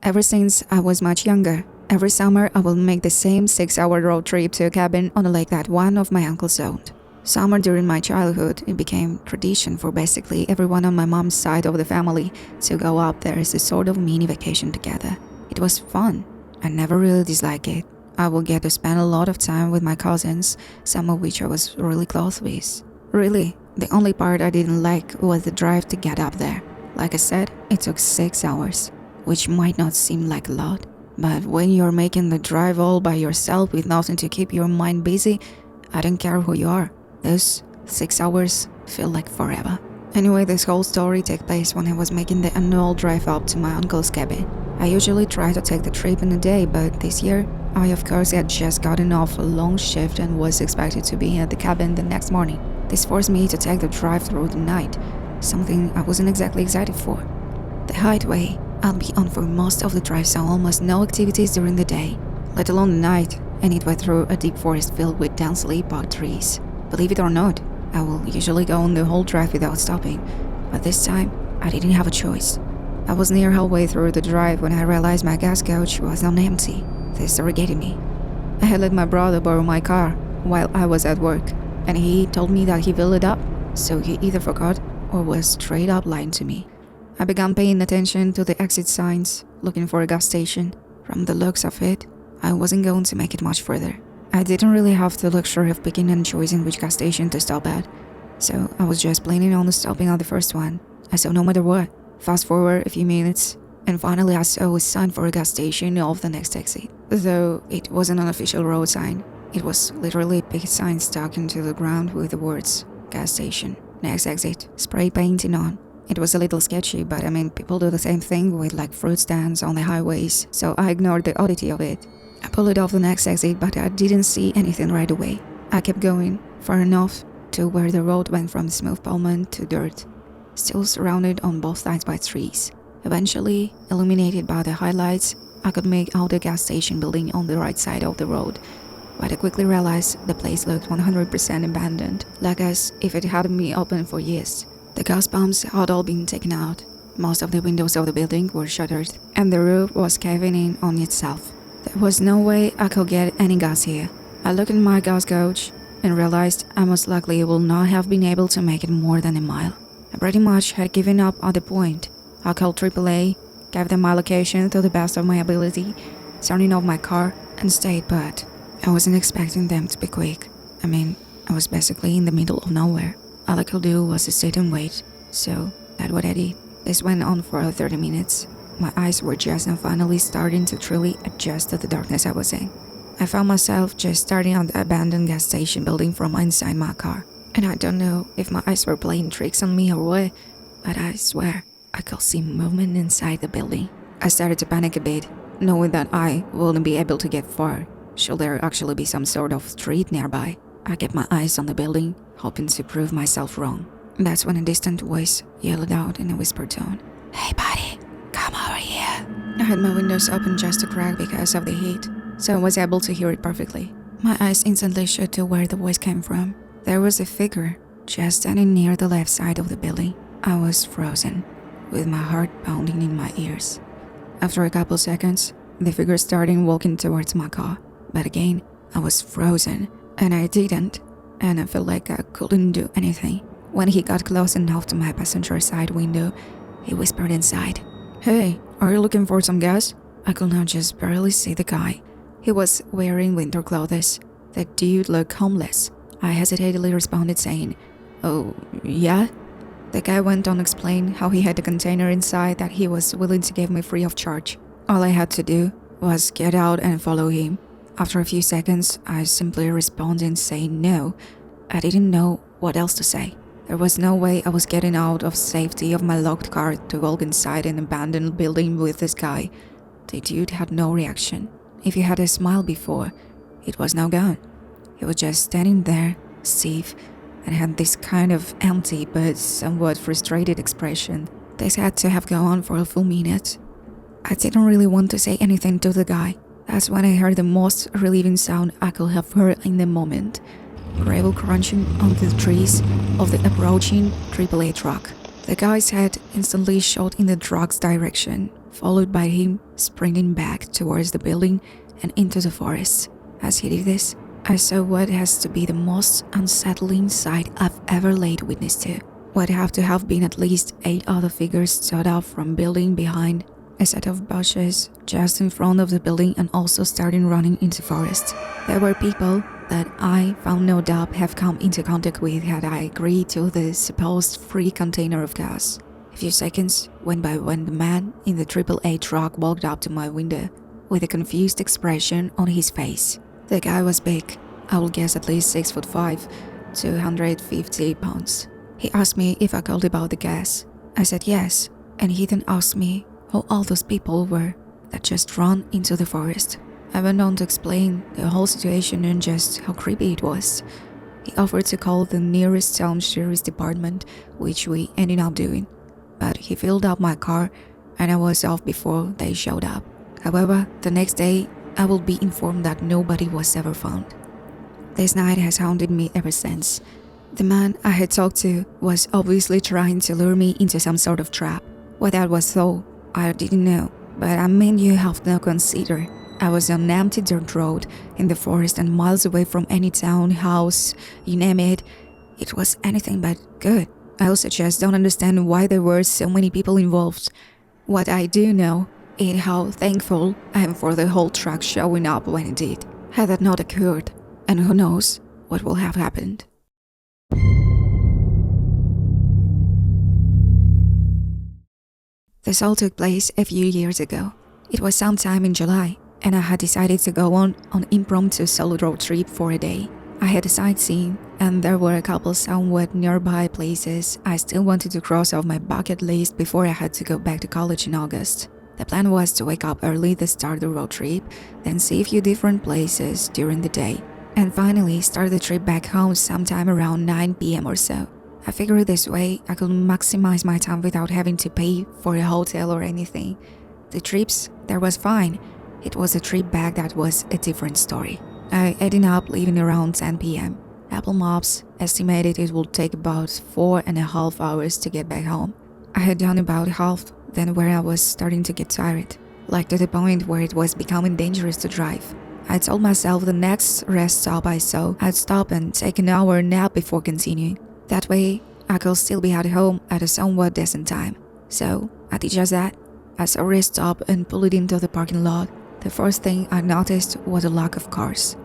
Ever since I was much younger, every summer I will make the same 6-hour road trip to a cabin on a lake that one of my uncles owned. Summer during my childhood, it became tradition for basically everyone on my mom's side of the family to go up there as a sort of mini vacation together. It was fun. I never really disliked it. I would get to spend a lot of time with my cousins, some of which I was really close with. Really, the only part I didn't like was the drive to get up there. Like I said, it took 6 hours, which might not seem like a lot, but when you're making the drive all by yourself with nothing to keep your mind busy, I don't care who you are. Those 6 hours feel like forever. Anyway, this whole story takes place when I was making the annual drive up to my uncle's cabin. I usually try to take the trip in a day, but this year, I of course had just gotten off a long shift and was expected to be at the cabin the next morning. This forced me to take the drive through the night, something I wasn't exactly excited for. The highway I'll be on for most of the drive, so almost no activities during the day, let alone the night, and it went through a deep forest filled with densely packed trees. Believe it or not, I will usually go on the whole drive without stopping, but this time, I didn't have a choice. I was near halfway through the drive when I realized my gas gauge was on empty. This irritated me. I had let my brother borrow my car while I was at work, and he told me that he filled it up, so he either forgot or was straight up lying to me. I began paying attention to the exit signs, looking for a gas station. From the looks of it, I wasn't going to make it much further. I didn't really have the luxury of picking and choosing which gas station to stop at, so I was just planning on stopping at the first one. I saw no matter what. Fast forward a few minutes, and finally I saw a sign for a gas station off the next exit. Though it wasn't an official road sign, it was literally a big sign stuck into the ground with the words, "Gas station, next exit," spray painting on. It was a little sketchy, but I mean, people do the same thing with like fruit stands on the highways, so I ignored the oddity of it. I pulled it off the next exit, but I didn't see anything right away. I kept going, far enough to where the road went from smooth pavement to dirt, still surrounded on both sides by trees. Eventually, illuminated by the highlights, I could make out the gas station building on the right side of the road, but I quickly realized the place looked 100% abandoned, like as if it hadn't been open for years. The gas pumps had all been taken out, most of the windows of the building were shuttered, and the roof was caving in on itself. There was no way I could get any gas here. I looked at my gas gauge and realized I most likely would not have been able to make it more than a mile. I pretty much had given up at the point. I called AAA, gave them my location to the best of my ability, turning off my car, and stayed put. I wasn't expecting them to be quick. I mean, I was basically in the middle of nowhere. All I could do was to sit and wait, so that's what I did. This went on for 30 minutes. My eyes were just now finally starting to truly adjust to the darkness I was in. I found myself just staring at the abandoned gas station building from inside my car. And I don't know if my eyes were playing tricks on me or what, but I swear I could see movement inside the building. I started to panic a bit, knowing that I wouldn't be able to get far, should there actually be some sort of street nearby. I kept my eyes on the building, hoping to prove myself wrong. That's when a distant voice yelled out in a whispered tone, "Hey buddy, come over here." I had my windows open just a crack because of the heat, so I was able to hear it perfectly. My eyes instantly shot to where the voice came from. There was a figure just standing near the left side of the building. I was frozen, with my heart pounding in my ears. After a couple seconds, the figure started walking towards my car. But again, I was frozen, and I felt like I couldn't do anything. When he got close enough to my passenger side window, he whispered inside, "Hey, are you looking for some gas?" I could now just barely see the guy. He was wearing winter clothes. The dude looked homeless. I hesitantly responded saying, "Oh, yeah?" The guy went on to explain how he had a container inside that he was willing to give me free of charge. All I had to do was get out and follow him. After a few seconds, I simply responded saying no. I didn't know what else to say. There was no way I was getting out of safety of my locked car to walk inside an abandoned building with this guy. The dude had no reaction. If he had a smile before, it was now gone. He was just standing there, stiff, and had this kind of empty but somewhat frustrated expression. This had to have gone on for a full minute. I didn't really want to say anything to the guy. That's when I heard the most relieving sound I could have heard in the moment. Gravel crunching onto the trees of the approaching AAA truck. The guy's head instantly shot in the truck's direction, followed by him sprinting back towards the building and into the forest. As he did this, I saw what has to be the most unsettling sight I've ever laid witness to. What have to have been at least 8 other figures stood up from building behind a set of bushes just in front of the building and also started running into the forest. There were people that I found no doubt have come into contact with had I agreed to the supposed free container of gas. A few seconds went by when the man in the AAA truck walked up to my window with a confused expression on his face. The guy was big, I would guess at least 6'5", 250 pounds. He asked me if I called about the gas. I said yes, and he then asked me who all those people were that just ran into the forest. I went on to explain the whole situation and just how creepy it was. He offered to call the nearest town sheriff's department, which we ended up doing. But he filled up my car and I was off before they showed up. However, the next day, I will be informed that nobody was ever found. This night has haunted me ever since. The man I had talked to was obviously trying to lure me into some sort of trap. What that was though, I didn't know, but I mean you have to consider. I was on an empty dirt road in the forest and miles away from any town, house, you name it. It was anything but good. I also just don't understand why there were so many people involved. What I do know is how thankful I am for the whole truck showing up when it did. Had that not occurred, and who knows what will have happened. This all took place a few years ago. It was sometime in July, and I had decided to go on an impromptu solo road trip for a day. I had a sightseeing, and there were a couple somewhat nearby places I still wanted to cross off my bucket list before I had to go back to college in August. The plan was to wake up early to start the road trip, then see a few different places during the day, and finally start the trip back home sometime around 9 p.m. or so. I figured this way I could maximize my time without having to pay for a hotel or anything. The trips, there was fine. It was the trip back that was a different story. I ended up leaving around 10 p.m. Apple Maps estimated it would take about 4.5 hours to get back home. I had done about half then where I was starting to get tired, like to the point where it was becoming dangerous to drive. I told myself the next rest stop I saw, I'd stop and take an hour nap before continuing. That way, I could still be at home at a somewhat decent time. So, I did just that. I saw a rest stop and pulled into the parking lot. The first thing I noticed was a lack of cars.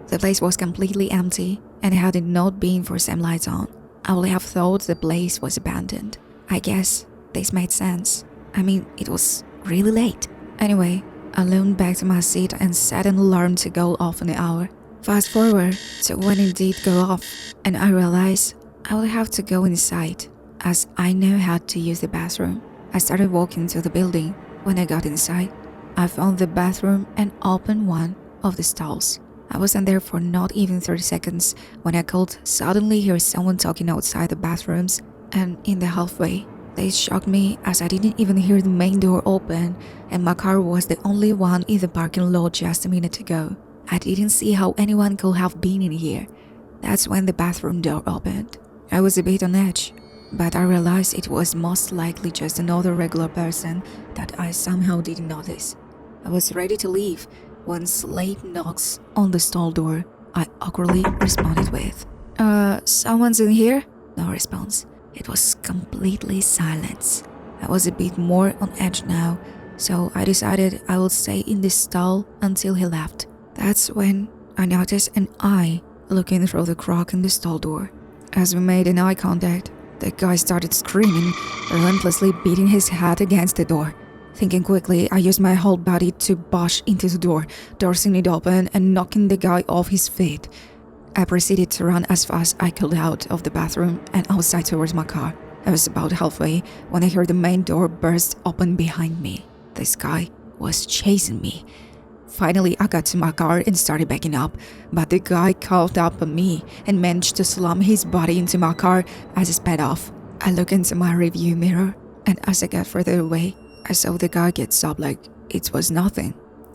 The place was completely empty, and had it not been for some lights on, I would have thought the place was abandoned. I guess this made sense. I mean, it was really late. Anyway, I leaned back to my seat and set an alarm to go off in an hour. Fast forward to when it did go off, and I realized I would have to go inside, as I know how to use the bathroom. I started walking to the building. When I got inside, I found the bathroom and opened one of the stalls. I wasn't there for not even 30 seconds when I could suddenly hear someone talking outside the bathrooms and in the hallway. This shocked me as I didn't even hear the main door open and my car was the only one in the parking lot just a minute ago. I didn't see how anyone could have been in here. That's when the bathroom door opened. I was a bit on edge, but I realized it was most likely just another regular person that I somehow didn't notice. I was ready to leave when slight knocks on the stall door I awkwardly responded with, someone's in here? No response. It was completely silence. I was a bit more on edge now, so I decided I would stay in this stall until he left. That's when I noticed an eye looking through the crack in the stall door. As we made an eye contact, the guy started screaming, relentlessly beating his head against the door. Thinking quickly, I used my whole body to bash into the door, forcing it open and knocking the guy off his feet. I proceeded to run as fast as I could out of the bathroom and outside towards my car. I was about halfway when I heard the main door burst open behind me. This guy was chasing me. Finally, I got to my car and started backing up, but the guy caught up on me and managed to slam his body into my car as I sped off. I looked into my rearview mirror, and as I got further away, I saw the guy get stopped like it was nothing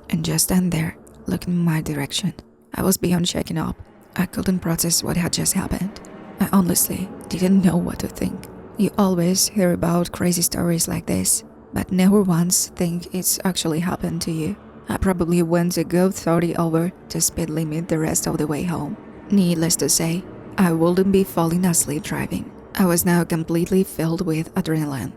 and just stand there, looking in my direction. I was beyond shaken up. I couldn't process what had just happened. I honestly didn't know what to think. You always hear about crazy stories like this, but never once think it's actually happened to you. I probably went a good 30 over the speed limit the rest of the way home. Needless to say, I wouldn't be falling asleep driving. I was now completely filled with adrenaline.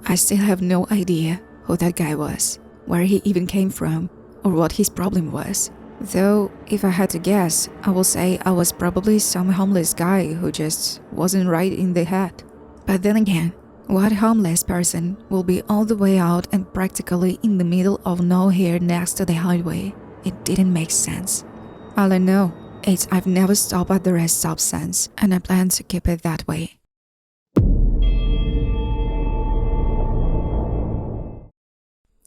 I still have no idea who that guy was, where he even came from, or what his problem was. Though, if I had to guess, I will say I was probably some homeless guy who just wasn't right in the head. But then again, what homeless person will be all the way out and practically in the middle of nowhere next to the highway? It didn't make sense. All I know is I've never stopped at the rest stop since, and I plan to keep it that way.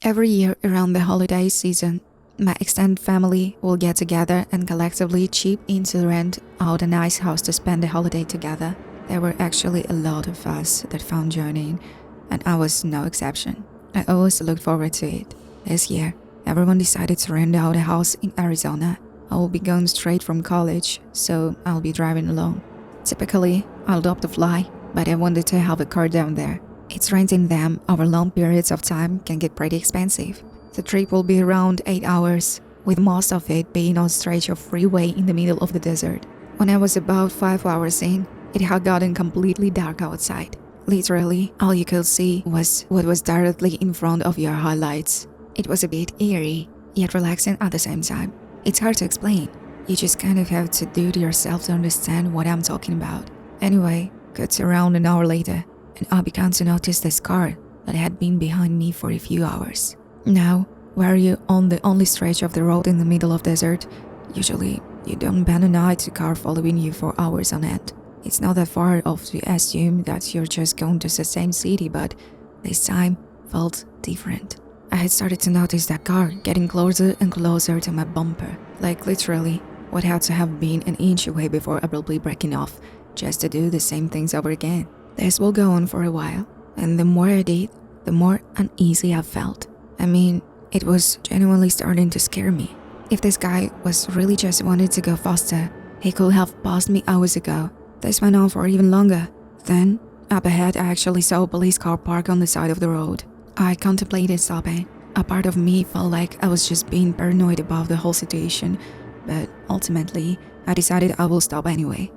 Every year around the holiday season, my extended family will get together and collectively chip in to rent out a nice house to spend the holiday together. There were actually a lot of us that found joining, and I was no exception. I always looked forward to it. This year, everyone decided to rent out a house in Arizona. I will be going straight from college, so I'll be driving alone. Typically, I'll opt to fly, but I wanted to have a car down there. It's renting them over long periods of time can get pretty expensive. The trip will be around 8 hours, with most of it being on a stretch of freeway in the middle of the desert. When I was about 5 hours in, it had gotten completely dark outside. Literally, all you could see was what was directly in front of your headlights. It was a bit eerie, yet relaxing at the same time. It's hard to explain. You just kind of have to do it yourself to understand what I'm talking about. Anyway, cuts around an hour later, and I began to notice this car that had been behind me for a few hours. Now, where you're on the only stretch of the road in the middle of desert, usually you don't bend an eye to a car following you for hours on end. It's not that far off to assume that you're just going to the same city, but this time felt different. I had started to notice that car getting closer and closer to my bumper, like literally what had to have been an inch away before abruptly breaking off, just to do the same things over again. This will go on for a while, and the more I did, the more uneasy I felt. I mean, it was genuinely starting to scare me. If this guy was really just wanted to go faster, he could have passed me hours ago. This went on for even longer. Then, up ahead, I actually saw a police car parked on the side of the road. I contemplated stopping. A part of me felt like I was just being paranoid about the whole situation, but ultimately, I decided I will stop anyway.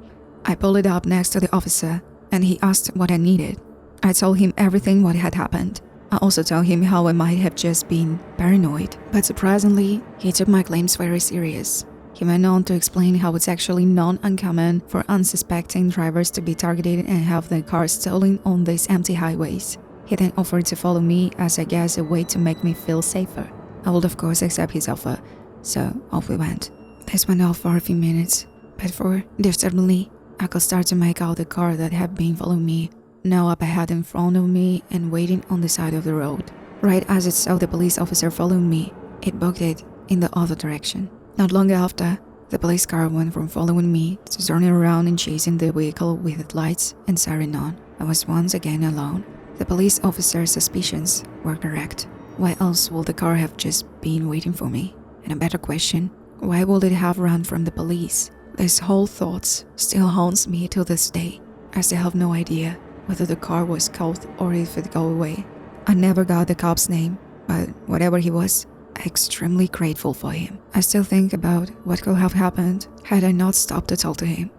I pulled it up next to the officer, and he asked what I needed. I told him everything what had happened. I also told him how I might have just been paranoid, but surprisingly, he took my claims very serious. He went on to explain how it's actually not uncommon for unsuspecting drivers to be targeted and have their cars stolen on these empty highways. He then offered to follow me as I guess a way to make me feel safer. I would of course accept his offer, so off we went. This went off for a few minutes, but for disturbingly, I could start to make out the car that had been following me, now up ahead in front of me and waiting on the side of the road. Right as it saw the police officer following me, it booked it in the other direction. Not long after, the police car went from following me to turning around and chasing the vehicle with its lights and siren on. I was once again alone. The police officer's suspicions were correct. Why else would the car have just been waiting for me? And a better question, why would it have run from the police? This whole thought still haunts me to this day. I still have no idea whether the car was caught or if it got away. I never got the cop's name, but whatever he was, I'm extremely grateful for him. I still think about what could have happened had I not stopped to talk to him.